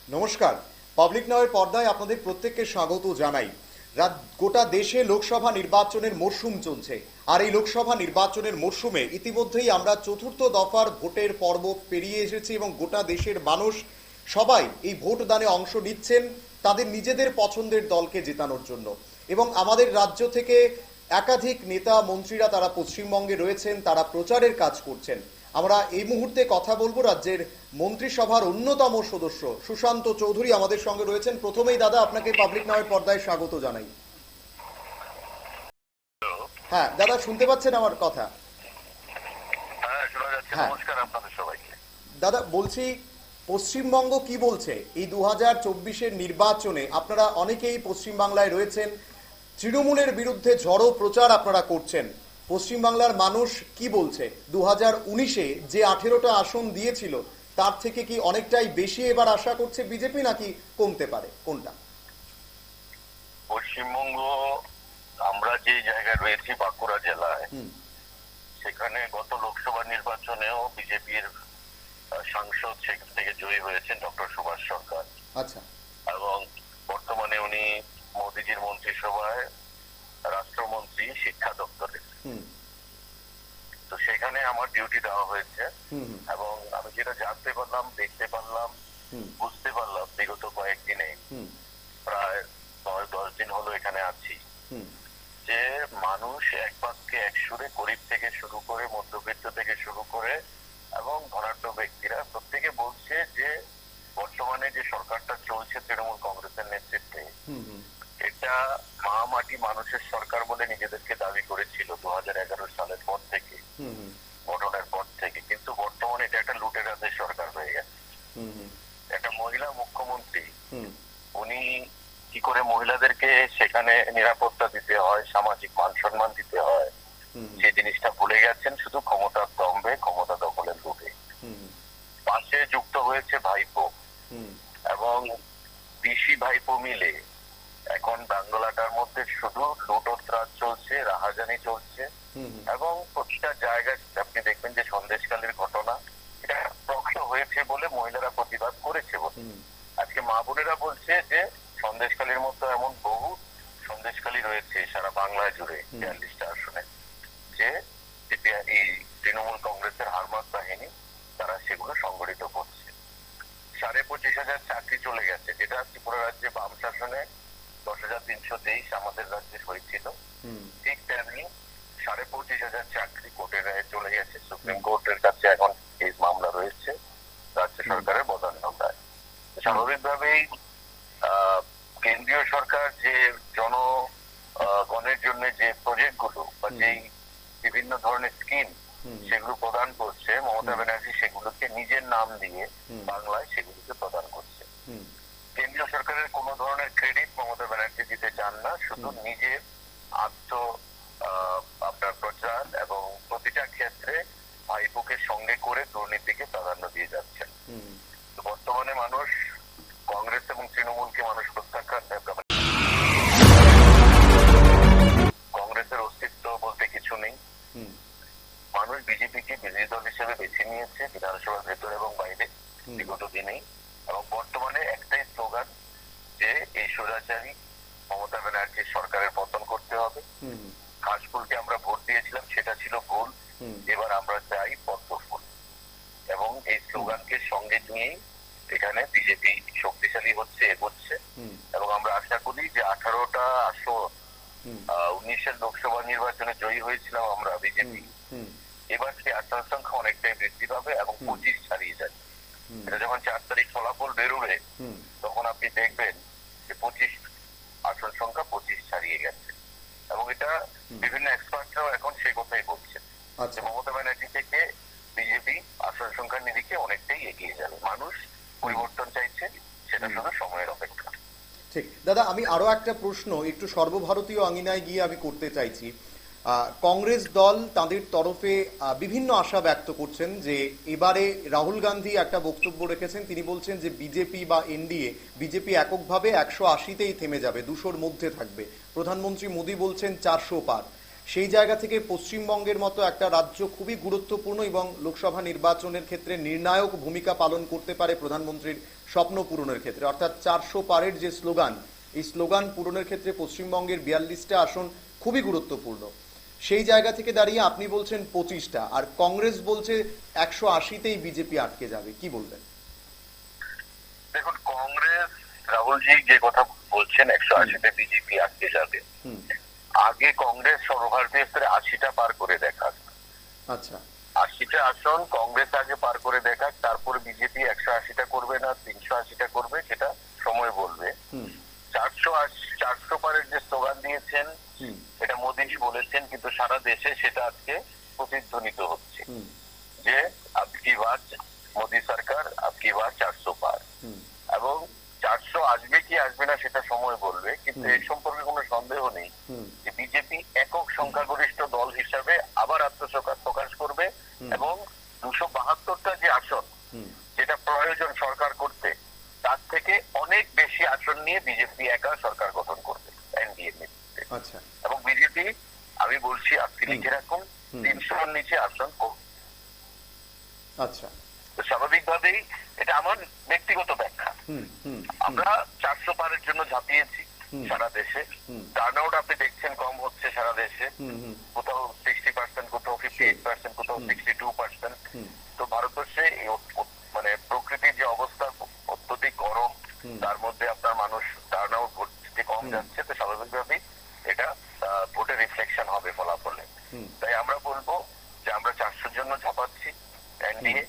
নমস্কার। পাবলিক নাওয়ের পর্দায় আপনাদের প্রত্যেককে স্বাগত জানাই। গোটা দেশে লোকসভা নির্বাচনের মরশুম চলছে, আর এই লোকসভা নির্বাচনের মরশুমে ইতিমধ্যেই আমরা চতুর্থ দফার ভোটের পর্ব পেরিয়ে এসেছি এবং গোটা দেশের মানুষ সবাই এই ভোট দানে অংশ নিচ্ছেন তাদের নিজেদের পছন্দের দলকে জেতানোর জন্য। এবং আমাদের রাজ্য থেকে একাধিক নেতা মন্ত্রীরা তারা পশ্চিমবঙ্গে রয়েছেন, তারা প্রচারের কাজ করছেন। আমরা এই মুহূর্তে কথা বলবো রাজ্যের মন্ত্রিসভার অন্যতম সদস্য সুশান্ত চৌধুরী আমাদের সঙ্গে রয়েছেন। প্রথমেই দাদা আপনাকে পাবলিক নাওয়ের পর্দায় স্বাগত জানাই। হ্যাঁ দাদা, শুনতে পাচ্ছেন আমার কথা? হ্যাঁ দাদা, বলছি পশ্চিমবঙ্গ কি বলছে এই 2024-এর নির্বাচনে? আপনারা অনেকেই পশ্চিমবাংলায় রয়েছেন, তৃণমূলের বিরুদ্ধে ঝড়ো প্রচার আপনারা করছেন। পশ্চিমবাংলার মানুষ কি বলছে? 2019-এ যে 18টা আসন দিয়েছিল তার থেকে কি অনেকটাই বেশি এবার আশা করছে বিজেপি, নাকি কমতে পারে, কোনটা? পশ্চিমবঙ্গ, আমরা যে জায়গায় রয়েছি বাঁকুড়া জেলায়, সেখানে গত লোকসভা নির্বাচনেও বিজেপির সাংসদ সেখান থেকে জয়ী হয়েছেন ডক্টর সুভাষ সরকার। আচ্ছা। এবং বর্তমানে উনি মোদিজির মন্ত্রিসভায় রাষ্ট্রমন্ত্রী শিক্ষা দপ্তরে। তো সেখানে আমার ডিউটি দেওয়া হয়েছে এবং আমি যেটা জানতে পারলাম, দেখতে পারলাম, বুঝতে পারলাম বিগত কয়েকদিনে, প্রায় 9-10 দিন হলো এখানে আছি, যে মানুষ এক বাক্যে এক সুরে, গরিব থেকে শুরু করে মধ্যবিত্ত থেকে শুরু করে এবং ধনাঢ্য ব্যক্তিরা প্রত্যেকে বলছে যে বর্তমানে যে সরকারটা চলছে তৃণমূল কংগ্রেসের নেতৃত্বে, এটা মা মাটি মানুষের সরকার বলে নিজেদেরকে দাবি করেছিল 2011 সালের পর থেকে, গঠনের পর থেকে। কিন্তু বর্তমানে এটা একটা লুটেরাদের সরকার হয়ে গেছে। একটা মহিলা মুখ্যমন্ত্রী, উনি কি করে মহিলাদেরকে সেখানে নিরাপত্তা দিতে হয়, সামাজিক মান সম্মান দিতে হয়, সেই জিনিসটা ভুলে গেছেন শুধু ক্ষমতার দম্ভে, ক্ষমতা দখলের লোভে। পাশে যুক্ত হয়েছে ভাইপো এবং পিসি ভাইপো মিলে এখন বাংলাটার মধ্যে শুধু লুটোত্রাস চলছে, রাহাজানি চলছে এবং প্রতিটা জায়গায় আপনি দেখবেন যে সন্দেশখালীর ঘটনা, এটা প্রকাশ হয়েছে বলে মহিলারা প্রতিবাদ করেছে বলে আজকে মা বোনেরা বলছে যে সন্দেশখালীর মতো এমন বহু সন্দেশখালী রয়েছে সারা বাংলায় জুড়ে 42টা আসনে, যে এই তৃণমূল কংগ্রেসের হারমাত বাহিনী তারা সেগুলো সংগঠিত করছে। 25,500 চাকরি চলে গেছে, যেটা ত্রিপুরা রাজ্যে বাম শাসনে 10,323 আমাদের রাজ্যে হয়েছিল, ঠিক তেমনি 25,500 চাকরি কোর্টের রায়ে চলে গেছে। সুপ্রিম কোর্টের কাছে এখন এই মামলা রয়েছে রাজ্য সরকারের বদান্যতায়। স্বাভাবিকভাবেই কেন্দ্রীয় সরকার যে জনগণের জন্য যে প্রজেক্ট গুলো বা যেই বিভিন্ন ধরনের স্কিম সেগুলো প্রদান করছে, মমতা ব্যানার্জি সেগুলোকে নিজের নাম দিয়ে বাংলায় সেগুলোকে প্রদান করছে। কেন্দ্রীয় সরকারের কোন ধরনের ক্রেডিট মমতা ব্যানার্জি দিতে চান না, শুধু নিজের আপনার প্রচার এবং প্রতিটা ক্ষেত্রে ভাইপোকে সঙ্গে করে দুর্নীতিকে প্রাধান্য দিয়ে যাচ্ছেন। তো বর্তমানে মানুষ কংগ্রেস এবং তৃণমূলকে মানুষ প্রত্যাখ্যান, কংগ্রেসের অস্তিত্ব বলতে কিছু নেই। মানুষ বিজেপিকে বিরোধী দল হিসেবে বেছে নিয়েছে বিধানসভার ভেতরে এবং বাইরে বিগত দিনেই, এবং বর্তমানে একটাই স্লোগান যে এই স্বৈরাচারী মমতা ব্যানার্জির সরকারের পতন করতে হবে। ঘাসফুলকে আমরা ভোট দিয়েছিলাম, সেটা ছিল ভুল, এবার আমরা চাই পদ্ম ফুল। এবং এই স্লোগানকে সঙ্গে নিয়েই এখানে বিজেপি শক্তিশালী হচ্ছে, এগোচ্ছে। এবং আমরা আশা করি যে 18টা আসন 19-এর লোকসভা নির্বাচনে জয়ী হয়েছিলাম আমরা বিজেপি, এবার সেই আসন সংখ্যা অনেকটাই বৃদ্ধি পাবে এবং 25 ছাড়িয়ে যাবে। এটা যখন 4 তারিখ ফলাফল বেরোবে তখন আপনি দেখবেন যে 25 আসন সংখ্যা 25 ছাড়িয়ে গেছে। এবং এটা বিভিন্ন এক্সপার্টরাও এখন সেই কথাই বলছে যে মমতা ব্যানার্জি থেকে বিজেপি আসন সংখ্যার নিরিখে অনেকটাই এগিয়ে যাবে। মানুষ পরিবর্তন চাইছে, সেটা শুধু সময়ের অপেক্ষা। ঠিক দাদা, আমি আরো একটা প্রশ্ন একটু সর্বভারতীয় আঙিনায় গিয়ে আমি করতে চাইছি। কংগ্রেস দল তাদের তরফে বিভিন্ন আশা ব্যক্ত করছেন যে এবারে রাহুল গান্ধী একটা বক্তব্য রেখেছেন, তিনি বলছেন যে বিজেপি বা এনডিএ, বিজেপি এককভাবে 180তেই থেমে যাবে, 200-র মধ্যে থাকবে। প্রধানমন্ত্রী মোদী বলছেন 400 পার। সেই জায়গা থেকে পশ্চিমবঙ্গের মতো একটা রাজ্য খুবই গুরুত্বপূর্ণ এবং লোকসভা নির্বাচনের ক্ষেত্রে নির্ণায়ক ভূমিকা পালন করতে পারে প্রধানমন্ত্রীর স্বপ্ন পূরণের ক্ষেত্রে, অর্থাৎ 400 পারের যে স্লোগান, এই স্লোগান পূরণের ক্ষেত্রে পশ্চিমবঙ্গের 42টা আসন খুবই গুরুত্বপূর্ণ। সেই জায়গা থেকে দাঁড়িয়ে আপনি বলছেন 25টা, আর কংগ্রেস বলছে 180তেই বিজেপি আটকে যাবে, কি বলবেন? দেখুন, কংগ্রেস রাহুলজি যে কথা বলছেন 180তে বিজেপি আটকে যাবে, আগে কংগ্রেস সর্বভারতীয় স্তরে 80টা পার করে দেখাক। আচ্ছা, 80টা আসন কংগ্রেস আগে পার করে দেখাক, তারপর বিজেপি 180টা করবে না 380টা করবে, সেটা সময় বলবে। 400 পারের যে স্লোগান দিয়েছেন এটা মোদীজি বলেছেন, কিন্তু সারা দেশে সেটা আজকে প্রতিধ্বনিত হচ্ছে যে আবকি বার মোদী সরকার, আবকি বার 400 পার। এবং 400 আসবে কি আসবে না সেটা সময় বলবে, কিন্তু এই সম্পর্কে কোনো সন্দেহ নেই যে বিজেপি একক সংখ্যাগরিষ্ঠ দল হিসাবে আবার আত্মপ্রকাশ করবে এবং 272টা যে আসন যেটা প্রয়োজন সরকার করতে, তার থেকে অনেক বেশি আসন নিয়ে বিজেপি একা সরকার গঠন করবে এনডিএ নেতৃত্বে। আচ্ছা, এবং বিজেপি, আমি বলছি আপনি লিখে রাখুন, 300-এর নিচে আসন। আচ্ছা, তো স্বাভাবিকভাবেই এটা আমার ব্যক্তিগত ব্যাখ্যা। আমরা 400 পারের জন্য ঝাঁপিয়েছি সারা দেশে। টার্ন আউট আপনি দেখছেন কম হচ্ছে সারা দেশে, কোথাও 60%, কোথাও 58%, কোথাও 62%। তো ভারতবর্ষে মানে প্রকৃতির যে অবস্থা, অত্যধিক গরম, তার মধ্যে আপনার মানুষ টার্ন আউট করতে কম যাচ্ছে, তো স্বাভাবিকভাবেই এটা ভোটের রিফ্লেকশন হবে ফলাফলে। তাই আমরা বলবো যে আমরা 400-র জন্য ঝাঁপাচ্ছি। এনডিএ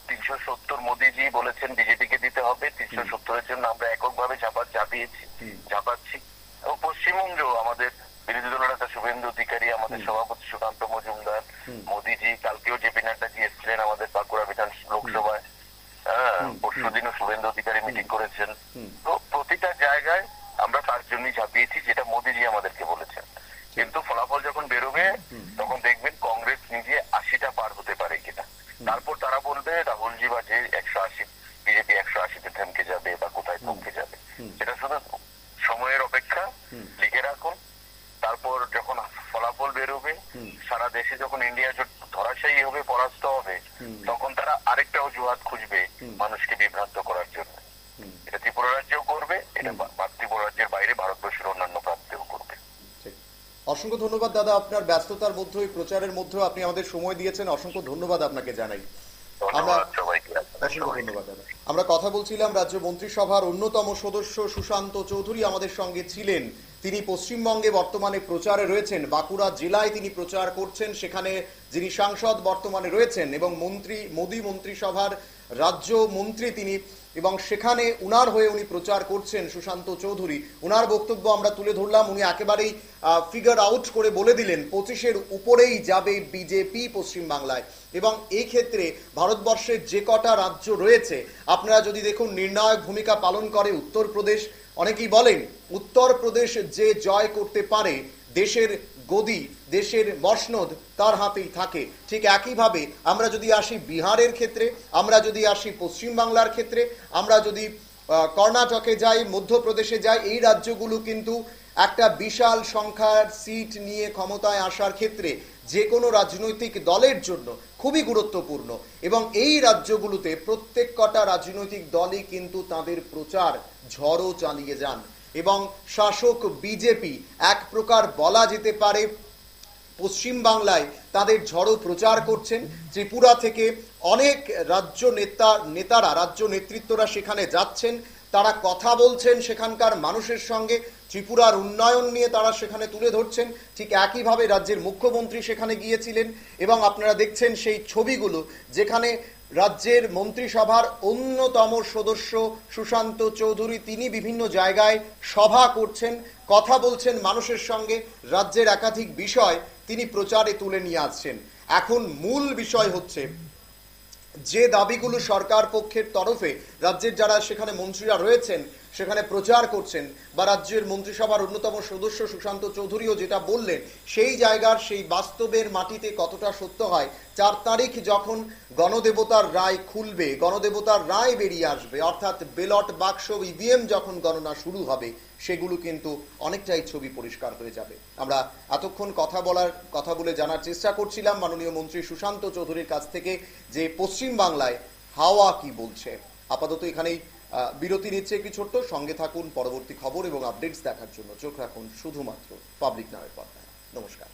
370 মোদীজি বলেছেন বিজেপিকে দিতে হবে, 370-এর জন্য আমরা এককভাবে ঝাঁপাচ্ছি। এবং পশ্চিমবঙ্গেও আমাদের বিরোধী দলনেতা শুভেন্দু অধিকারী, আমাদের সভাপতি সুকান্ত মজুমদার, মোদীজি, কালকেও জেপি নাড্ডাজি এসেছিলেন আমাদের বাঁকুড়া বিধান লোকসভায়, পরশুদিনও শুভেন্দু অধিকারী মিটিং করেছেন। তো প্রতিটা জায়গায় আমরা তার জন্যই ঝাঁপিয়েছি, যেটা মোদীজি আমাদেরকে বলেছেন। কিন্তু ফলাফল যখন বেরোবে তখন দেখবেন কংগ্রেস নিজে 80টা পার হতে পারে কিনা। তারপর তারা বলবে রাহুলজি বা যে 180, বিজেপি 180তে থমকে যাবে বা কোথায় থমকে যাবে, সেটা শুধু সময়ের অপেক্ষা। লিখে রাখুন, তারপর যখন ফলাফল বেরোবে, সারা দেশে যখন ইন্ডিয়া জোট ধরাশায়ী হবে, পরাস্ত হবে, তখন তারা আরেকটা অজুহাত খুঁজবে মানুষকে বিভ্রান্ত করার জন্য। এটা ত্রিপুরা রাজ্যেও করবে, এটা ত্রিপুরা রাজ্যের বাইরে ভারতবর্ষের অন্যান্য প্রান্তেও করবে। অসংখ্য ধন্যবাদ দাদা, আপনার ব্যস্ততার মধ্যে প্রচারের মধ্যেও আপনি আমাদের সময় দিয়েছেন, অসংখ্য ধন্যবাদ আপনাকে জানাই। আমরা কথা বলছিলাম রাজ্য মন্ত্রিসভার অন্যতম সদস্য সুশান্ত চৌধুরী আমাদের সঙ্গে ছিলেন। তিনি পশ্চিমবঙ্গে বর্তমানে প্রচারে রয়েছেন, বাঁকুড়া জেলায় তিনি প্রচার করছেন, সেখানে যিনি সাংসদ বর্তমানে রয়েছেন এবং মোদী মন্ত্রিসভার রাজ্য মন্ত্রী তিনি, এবং সেখানে উনার হয়ে উনি প্রচার করছেন সুশান্ত চৌধুরী। উনার বক্তব্য আমরা তুলে ধরলাম, উনি একেবারেই ফিগার আউট করে বলে দিলেন 25-এর উপরেই যাবে বিজেপি পশ্চিমবাংলায়। এবং এই ক্ষেত্রে ভারতবর্ষের যে কটা রাজ্য রয়েছে, আপনারা যদি দেখুন নির্ণায়ক ভূমিকা পালন করে উত্তরপ্রদেশ। অনেকেই বলেন উত্তরপ্রদেশ যে জয় করতে পারে, দেশের গদি, দেশের মসনদ তার হাতেই থাকে। ঠিক একইভাবে আমরা যদি আসি বিহারের ক্ষেত্রে, আমরা যদি আসি পশ্চিমবাংলার ক্ষেত্রে, আমরা যদি কর্ণাটকে যাই, মধ্যপ্রদেশে যাই, এই রাজ্যগুলো কিন্তু একটা বিশাল সংখ্যার সিট নিয়ে ক্ষমতায় আসার ক্ষেত্রে যে কোনো রাজনৈতিক দলের জন্য খুবই গুরুত্বপূর্ণ। এবং এই রাজ্যগুলোতে প্রত্যেক কটা রাজনৈতিক দলই কিন্তু তাদের প্রচার ঝড়ও চালিয়ে যান এবং শাসক বিজেপি এক প্রকার বলা যেতে পারে পশ্চিমবাংলায় তাদের ঝড়ো প্রচার করছেন। ত্রিপুরা থেকে অনেক নেতারা, রাজ্য নেতৃত্বরা সেখানে যাচ্ছেন, তারা কথা বলছেন সেখানকার মানুষের সঙ্গে, ত্রিপুরার উন্নয়ন নিয়ে তারা সেখানে তুলে ধরছেন। ঠিক একইভাবে রাজ্যের মুখ্যমন্ত্রী সেখানে গিয়েছিলেন এবং আপনারা দেখছেন সেই ছবিগুলো, যেখানে রাজ্যের মন্ত্রিসভার অন্যতম সদস্য সুশান্ত চৌধুরী তিনি বিভিন্ন জায়গায় সভা করছেন, কথা বলছেন মানুষের সঙ্গে, রাজ্যের একাধিক বিষয় তিনি প্রচারে তুলে নিয়ে আসছেন। এখন মূল বিষয় হচ্ছে যে দাবিগুলো সরকার পক্ষের তরফে রাজ্যের যারা সেখানে মন্ত্রীরা রয়েছেন সেখানে প্রচার করছেন, বা রাজ্যের মন্ত্রিসভার অন্যতম সদস্য সুশান্ত চৌধুরীও যেটা বললেন, সেই জায়গার সেই বাস্তবের মাটিতে কতটা সত্য হয় 4 তারিখ যখন গণদেবতার রায় খুলবে, গণদেবতার রায় বেরিয়ে আসবে, অর্থাৎ ব্যালট বাক্স ইভিএম যখন গণনা শুরু হবে, সেগুলো কিন্তু অনেকটাই ছবি পরিষ্কার হয়ে যাবে। আমরা এতক্ষণ কথা বলে জানার চেষ্টা করছিলাম মাননীয় মন্ত্রী সুশান্ত চৌধুরীর কাছ থেকে যে পশ্চিম বাংলায় হাওয়া কি বলছে। আপাতত এখানেই বিরতি নিচ্ছে একটি ছোট্ট, সঙ্গে থাকুন পরবর্তী খবর এবং আপডেটস দেখার জন্য। চোখ রাখুন শুধুমাত্র পাবলিক নামের পর্দায়। নমস্কার।